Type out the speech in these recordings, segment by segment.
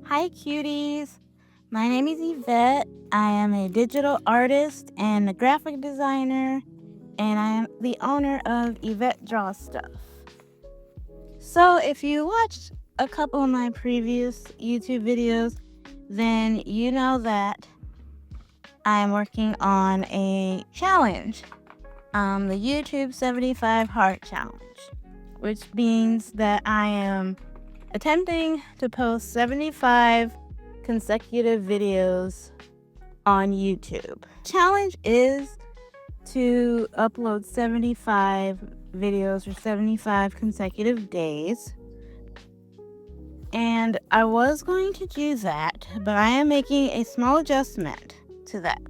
Hi, cuties. My name is Yvette. I am a digital artist and a graphic designer, and I am the owner of Yvette Draw Stuff. So, if you watched a couple of my previous YouTube videos, then you know that I'm working on a challenge, the YouTube 75 Heart Challenge, which means that I am attempting to post 75 consecutive videos on YouTube. Challenge is to upload 75 videos for 75 consecutive days. And I was going to do that, but I am making a small adjustment to that.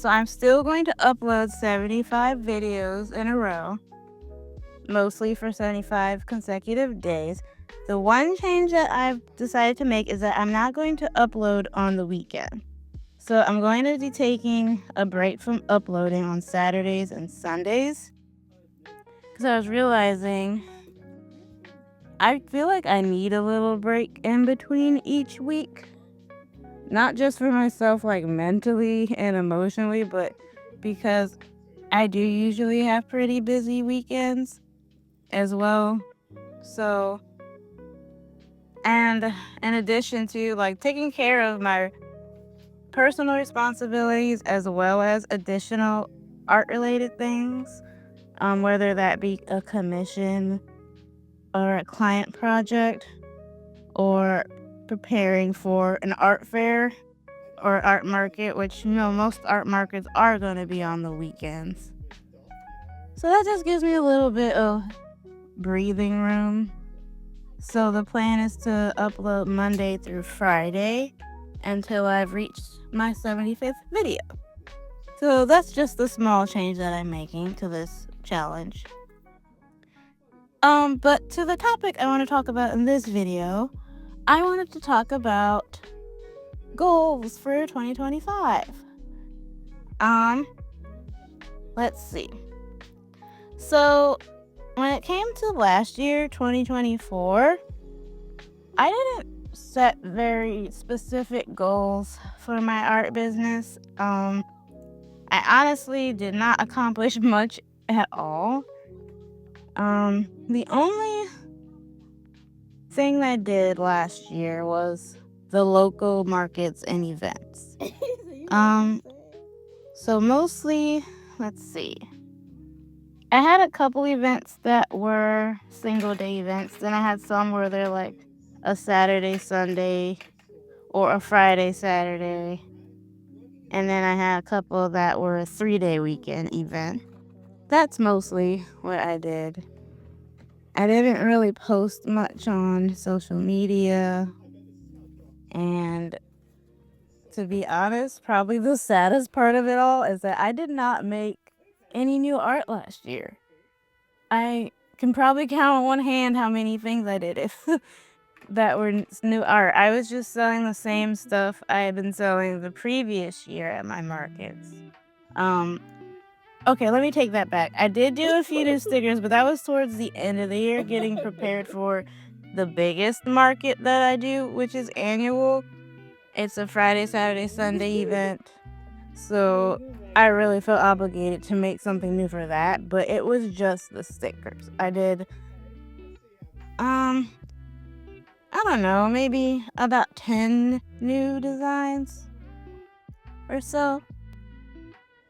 So I'm still going to upload 75 videos in a row, mostly for 75 consecutive days. The one change that I've decided to make is that I'm not going to upload on the weekend. So I'm going to be taking a break from uploading on Saturdays and Sundays, because I was realizing I feel like I need a little break in between each week. Not just for myself, like mentally and emotionally, but because I do usually have pretty busy weekends as well. So, and in addition to like taking care of my personal responsibilities as well as additional art related things, whether that be a commission or a client project or preparing for an art fair or art market, which most art markets are going to be on the weekends. So that just gives me a little bit of breathing room. So the plan is to upload Monday through Friday until I've reached my 75th video. So that's just the small change that I'm making to this challenge. But to the topic I want to talk about in this video, I wanted to talk about goals for 2025. Let's see. So when it came to last year, 2024, I didn't set very specific goals for my art business. I honestly did not accomplish much at all. The only thing I did last year was the local markets and events. So mostly, let's see. I had a couple events that were single day events. Then I had some where they're like a Saturday, Sunday, or a Friday, Saturday. And then I had a couple that were a 3-day weekend event. That's mostly what I did. I didn't really post much on social media. And to be honest, probably the saddest part of it all is that I did not make any new art last year. I can probably count on one hand how many things I did if that were new art. I was just selling the same stuff I had been selling the previous year at my markets. Okay, let me take that back. I did do a few new stickers, but that was towards the end of the year, getting prepared for the biggest market that I do, which is annual. It's a Friday, Saturday, Sunday event. So I really felt obligated to make something new for that, but it was just the stickers. I did, I don't know, maybe about 10 new designs or so.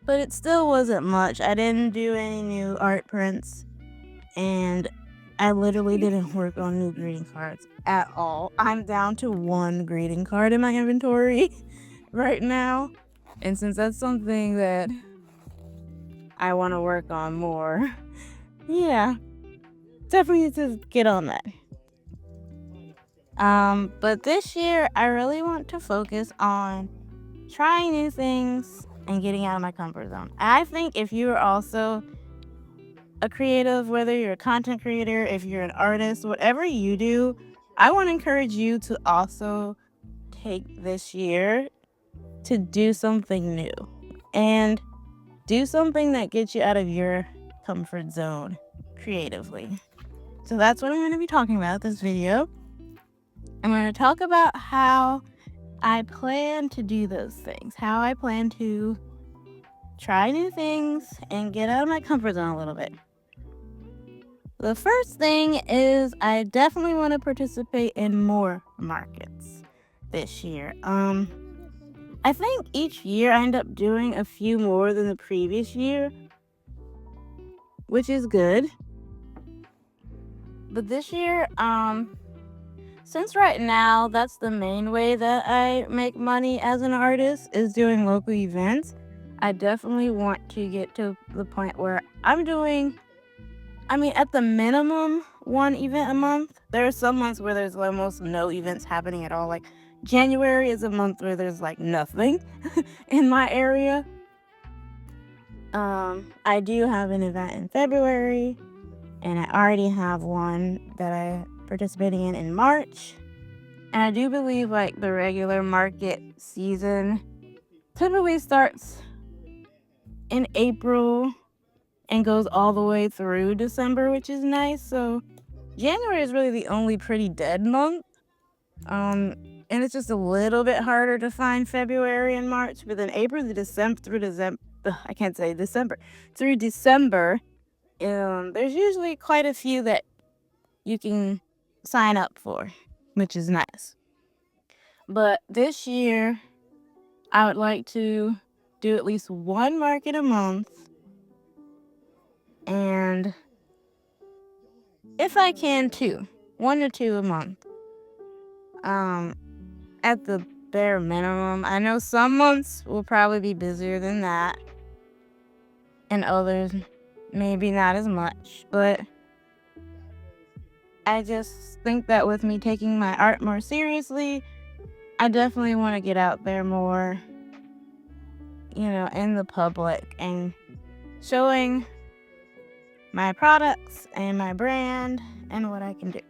But it still wasn't much. I didn't do any new art prints, and I literally didn't work on new greeting cards at all. I'm down to one greeting card in my inventory right now. And since that's something that I want to work on more, yeah, definitely need to get on that. But this year, I really want to focus on trying new things and getting out of my comfort zone. I think if you're also a creative, whether you're a content creator, if you're an artist, whatever you do, I want to encourage you to also take this year to do something new and do something that gets you out of your comfort zone creatively. So that's what I'm going to be talking about this video. I'm going to talk about how I plan to do those things, how I plan to try new things and get out of my comfort zone a little bit. The first thing is I definitely want to participate in more markets this year. I think each year I end up doing a few more than the previous year, which is good. But this year, since right now that's the main way that I make money as an artist is doing local events, I definitely want to get to the point where I'm doing, at the minimum, one event a month. There are some months where there's almost no events happening at all. Like January is a month where there's like nothing in my area. I do have an event in February, and I already have one that I'm participating in March. And I do believe like the regular market season typically starts in April and goes all the way through December, which is nice. So January is really the only pretty dead month. And it's just a little bit harder to find February and March, but then April to December through December, I can't say December, through December, there's usually quite a few that you can sign up for, which is nice. But this year, I would like to do at least one market a month, and if I can, two, 1 to 2 a month. At the bare minimum. I know some months will probably be busier than that, and others maybe not as much, but I just think that with me taking my art more seriously, I definitely want to get out there more, in the public and showing my products and my brand and what I can do.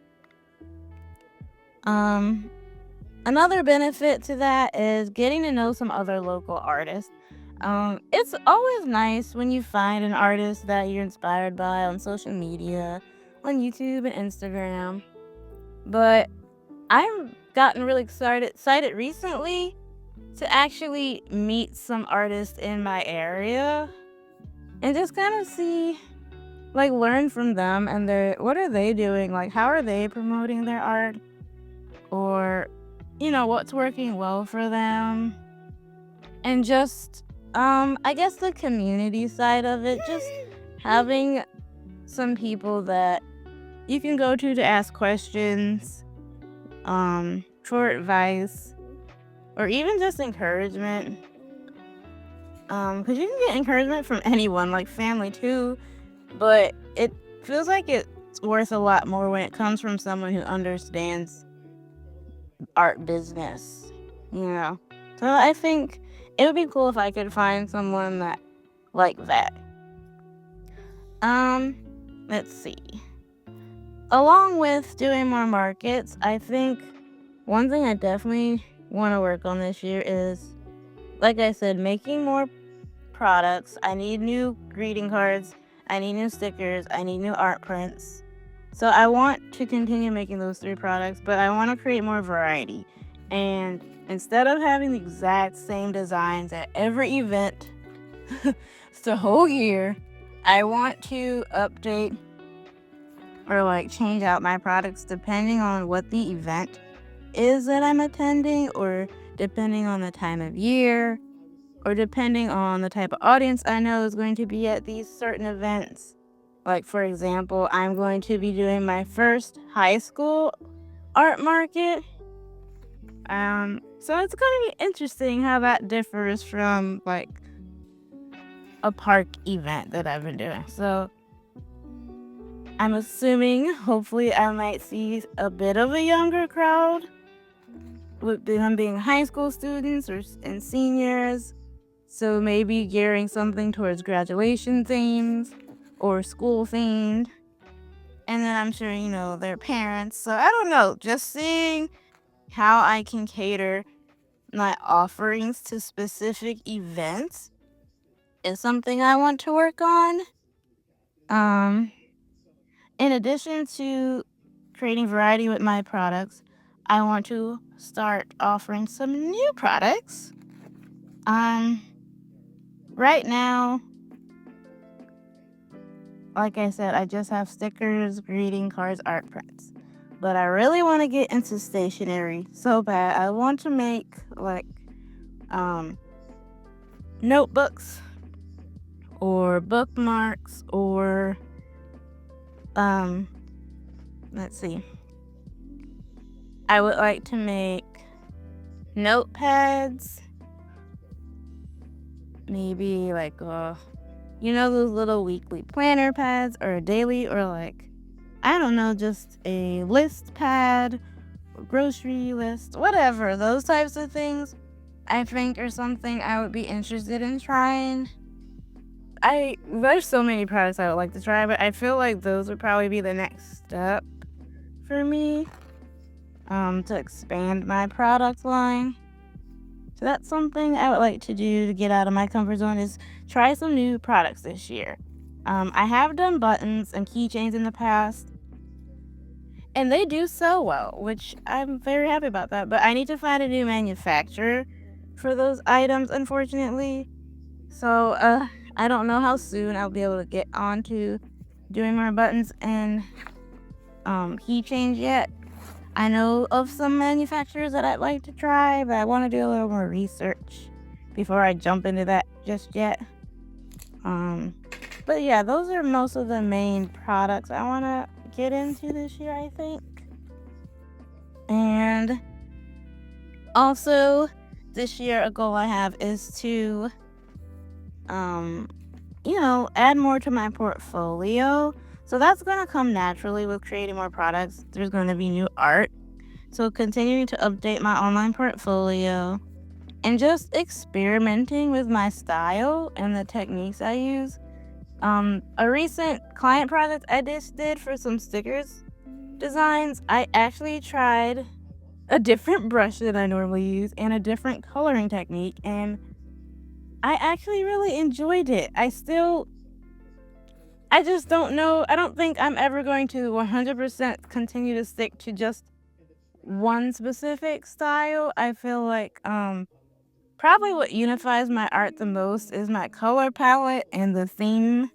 Another benefit to that is getting to know some other local artists. It's always nice when you find an artist that you're inspired by on social media, on YouTube and Instagram. But I've gotten really excited recently to actually meet some artists in my area and just kind of see, like, learn from them and what are they doing? Like, how are they promoting their art? Or, what's working well for them? And just, I guess the community side of it, just having some people that you can go to ask questions, for advice, or even just encouragement. Because you can get encouragement from anyone, like family too, but it feels like it's worth a lot more when it comes from someone who understands art business, So I think it would be cool if I could find someone that like that. Let's see. Along with doing more markets, I think one thing I definitely want to work on this year is, like I said, making more products. I need new greeting cards. I need new stickers. I need new art prints. So I want to continue making those 3 products, but I want to create more variety. And instead of having the exact same designs at every event the whole year, I want to update or like change out my products depending on what the event is that I'm attending, or depending on the time of year, or depending on the type of audience I know is going to be at these certain events. Like, for example, I'm going to be doing my first high school art market. So it's going to be interesting how that differs from like a park event that I've been doing. So I'm assuming, hopefully, I might see a bit of a younger crowd, with them being high school students and seniors. So maybe gearing something towards graduation themes or school themed. And then I'm sure, their parents. So I don't know, just seeing how I can cater my offerings to specific events is something I want to work on. In addition to creating variety with my products, I want to start offering some new products. Right now, like I said, I just have stickers, greeting cards, art prints. But I really want to get into stationery so bad. I want to make like notebooks or bookmarks or let's see. I would like to make notepads, maybe like those little weekly planner pads or a daily, or like, I don't know, just a list pad, grocery list, whatever, those types of things I think are something I would be interested in trying. There's so many products I would like to try, but I feel like those would probably be the next step for me to expand my product line. So that's something I would like to do to get out of my comfort zone, is try some new products this year. I have done buttons and keychains in the past, and they do sell well, which I'm very happy about that. But I need to find a new manufacturer for those items, unfortunately. So I don't know how soon I'll be able to get onto doing more buttons and keychains yet. I know of some manufacturers that I'd like to try, but I want to do a little more research before I jump into that just yet. But yeah, those are most of the main products I want to get into this year, I think. And also, this year a goal I have is to add more to my portfolio. So that's going to come naturally with creating more products. There's going to be new art. So continuing to update my online portfolio and just experimenting with my style and the techniques I use. A recent client project I just did for some stickers designs, I actually tried a different brush than I normally use and a different coloring technique, and I actually really enjoyed it. I just don't know. I don't think I'm ever going to 100% continue to stick to just one specific style. I feel like probably what unifies my art the most is my color palette and the theming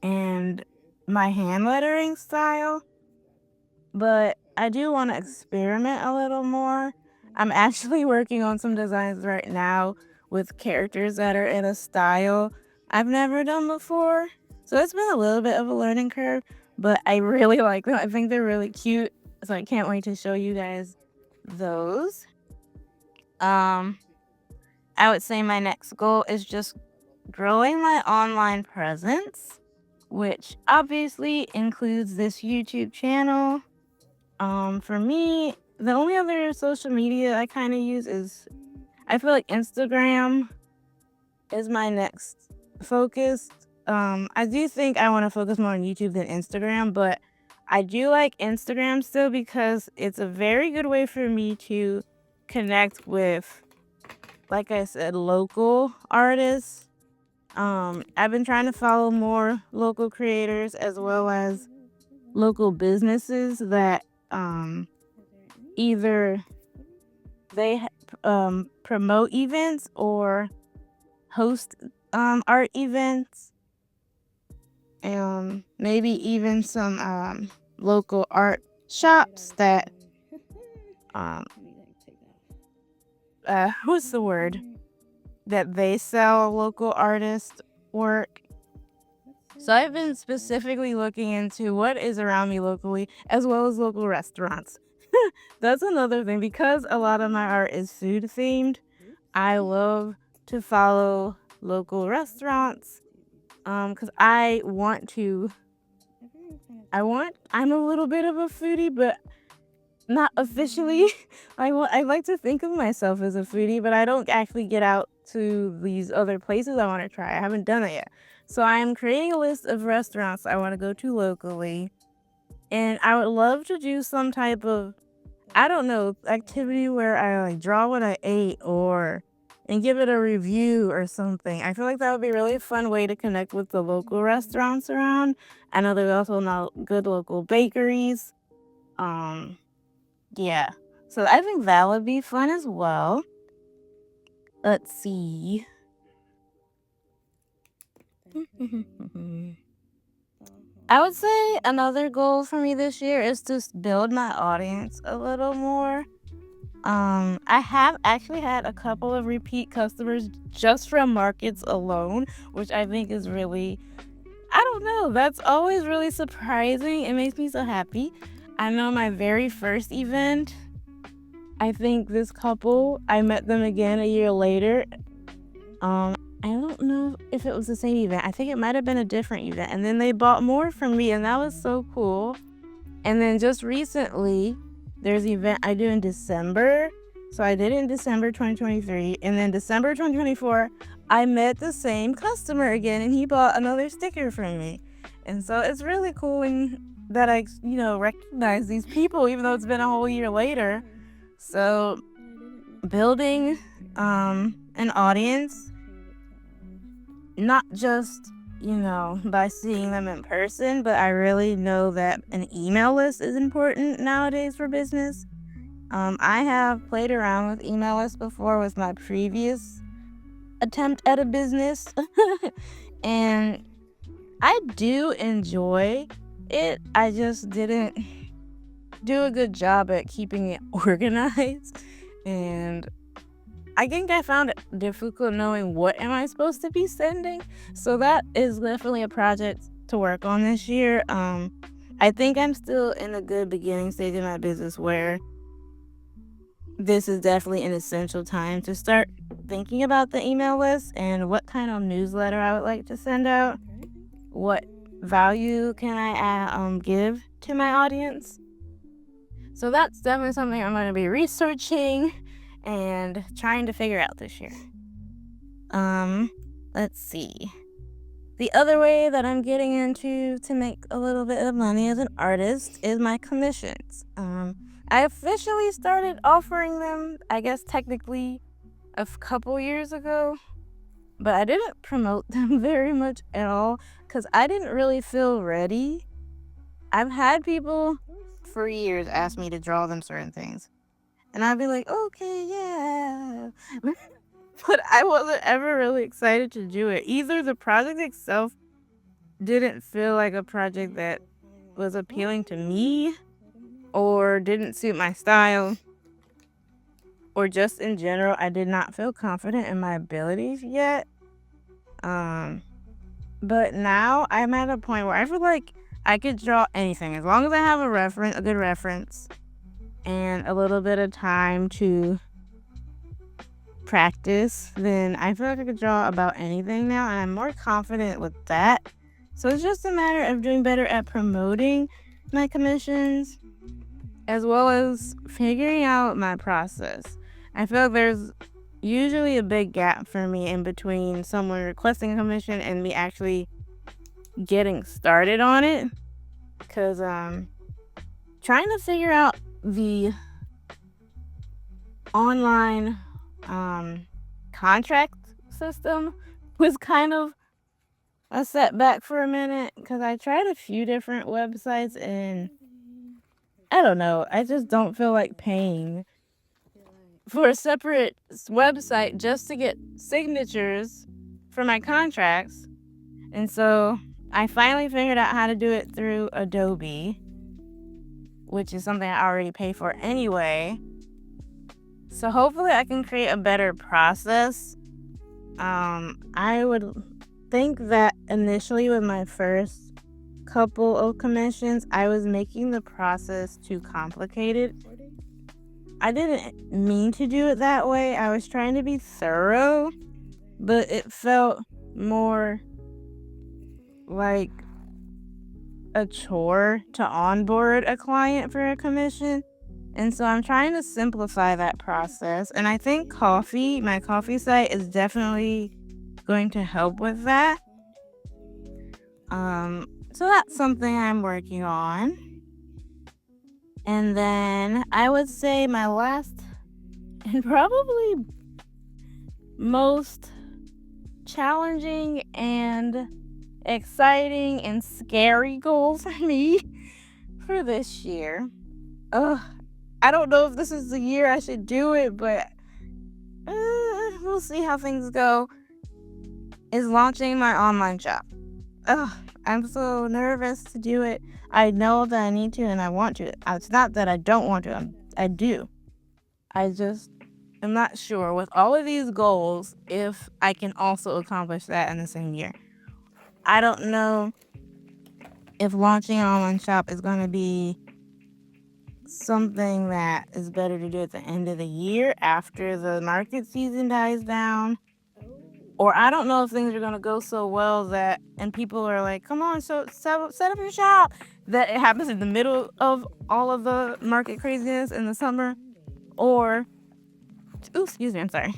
and my hand lettering style. But I do want to experiment a little more. I'm actually working on some designs right now with characters that are in a style I've never done before. So it's been a little bit of a learning curve, but I really like them. I think they're really cute. So I can't wait to show you guys those. I would say my next goal is just growing my online presence, which obviously includes this YouTube channel. For me, the only other social media I kind of use is, I feel like Instagram is my next focus. I do think I want to focus more on YouTube than Instagram, but I do like Instagram still because it's a very good way for me to connect with, like I said, local artists. I've been trying to follow more local creators as well as local businesses that either they promote events or host art events, and maybe even some local art shops that what's the word, that they sell local artist work. So I've been specifically looking into what is around me locally, as well as local restaurants. That's another thing, because a lot of my art is food themed. I love to follow local restaurants because I'm a little bit of a foodie, but not officially. I like to think of myself as a foodie, but I don't actually get out to these other places I want to try. I haven't done it yet. So I am creating a list of restaurants I want to go to locally, and I would love to do some type of, I don't know, activity where I like draw what I ate and give it a review or something. I feel like that would be a really fun way to connect with the local restaurants around. I know there's also now good local bakeries. Yeah. So I think that would be fun as well. Let's see. I would say another goal for me this year is to build my audience a little more. I have actually had a couple of repeat customers just from markets alone, which I think is really, I don't know, that's always really surprising. It makes me so happy. I know my very first event, I think this couple, I met them again a year later. I don't know if it was the same event. I think it might have been a different event. And then they bought more from me, and that was so cool. And then just recently, there's an event I do in December. So I did it in December 2023. And then December 2024, I met the same customer again, and he bought another sticker from me. And so it's really cool that I, recognize these people, even though it's been a whole year later. So building an audience, not just by seeing them in person, but I really know that an email list is important nowadays for business. I have played around with email lists before with my previous attempt at a business, and I do enjoy it. I just didn't do a good job at keeping it organized, and I think I found it difficult knowing what am I supposed to be sending. So that is definitely a project to work on this year. I think I'm still in a good beginning stage of my business where this is definitely an essential time to start thinking about the email list and what kind of newsletter I would like to send out. What value can I give to my audience? So that's definitely something I'm going to be researching and trying to figure out this year. Let's see. The other way that I'm getting into to make a little bit of money as an artist is my commissions. I officially started offering them, I guess technically a couple years ago, but I didn't promote them very much at all because I didn't really feel ready. I've had people for years ask me to draw them certain things, and I'd be like, okay, yeah. But I wasn't ever really excited to do it. Either the project itself didn't feel like a project that was appealing to me, or didn't suit my style, or just in general, I did not feel confident in my abilities yet. But now I'm at a point where I feel like I could draw anything as long as I have a good reference, and a little bit of time to practice. Then I feel like I could draw about anything now, and I'm more confident with that. So it's just a matter of doing better at promoting my commissions, as well as figuring out my process. I feel like there's usually a big gap for me in between someone requesting a commission and me actually getting started on it, because trying to figure out the online contract system was kind of a setback for a minute, because I tried a few different websites and I don't know, I just don't feel like paying for a separate website just to get signatures for my contracts. And so I finally figured out how to do it through Adobe, which is something I already pay for anyway. So hopefully I can create a better process. I would think that initially with my first couple of commissions, I was making the process too complicated. I didn't mean to do it that way. I was trying to be thorough, but it felt more like a chore to onboard a client for a commission. And so I'm trying to simplify that process. And I think my coffee site is definitely going to help with that. So that's something I'm working on. And then I would say my last and probably most challenging and exciting and scary goal for me for this year Ugh, I don't know if this is the year I should do it, but we'll see how things go. Is launching my online shop. Ugh, I'm so nervous to do it. I know that I need to and I want to. It's not that I don't want to. I do. I just am not sure with all of these goals if I can also accomplish that in the same year. I don't know if launching an online shop is going to be something that is better to do at the end of the year after the market season dies down. Or I don't know if things are going to go so well that, and people are like, come on, so set up your shop, that it happens in the middle of all of the market craziness in the summer. Or, excuse me, I'm sorry.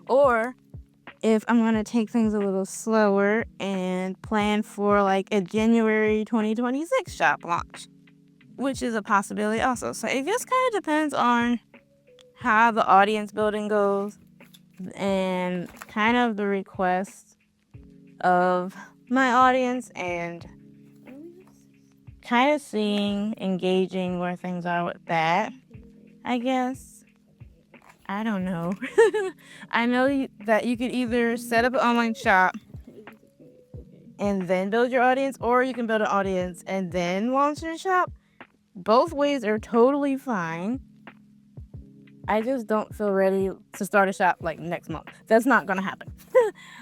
Or if I'm going to take things a little slower and plan for like a January 2026 shop launch, which is a possibility also. So it just kind of depends on how the audience building goes and kind of the requests of my audience and kind of engaging where things are with that, I guess. I don't know. I know that you could either set up an online shop and then build your audience, or you can build an audience and then launch your shop. Both ways are totally fine. I just don't feel ready to start a shop like next month. That's not gonna happen.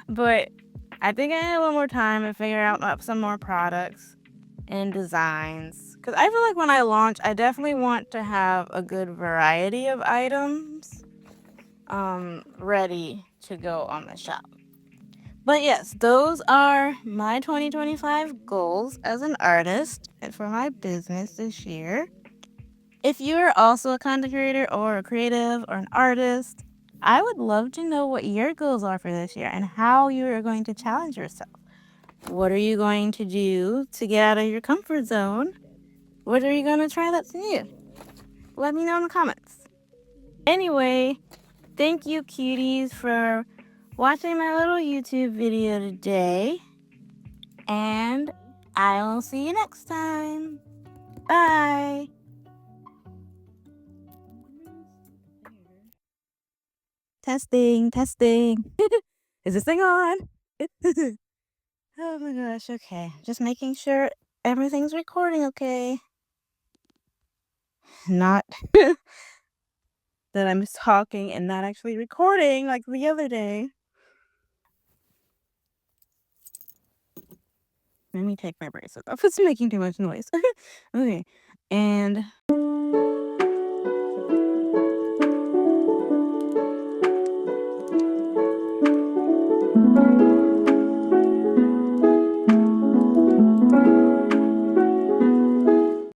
But I think I need a little more time to figure out some more products and designs. Because I feel like when I launch, I definitely want to have a good variety of items ready to go on the shop. But yes, those are my 2025 goals as an artist and for my business this year. If you are also a content creator or a creative or an artist, I would love to know what your goals are for this year and how you are going to challenge yourself. What are you going to do to get out of your comfort zone? What are you going to try that's new? Let me know in the comments. Anyway, thank you, cuties, for watching my little YouTube video today. And I'll see you next time. Bye. Testing. Is this thing on? Oh my gosh, okay. Just making sure everything's recording okay. Not that I'm talking and not actually recording like the other day. Let me take my bracelet off. It's making too much noise. Okay. And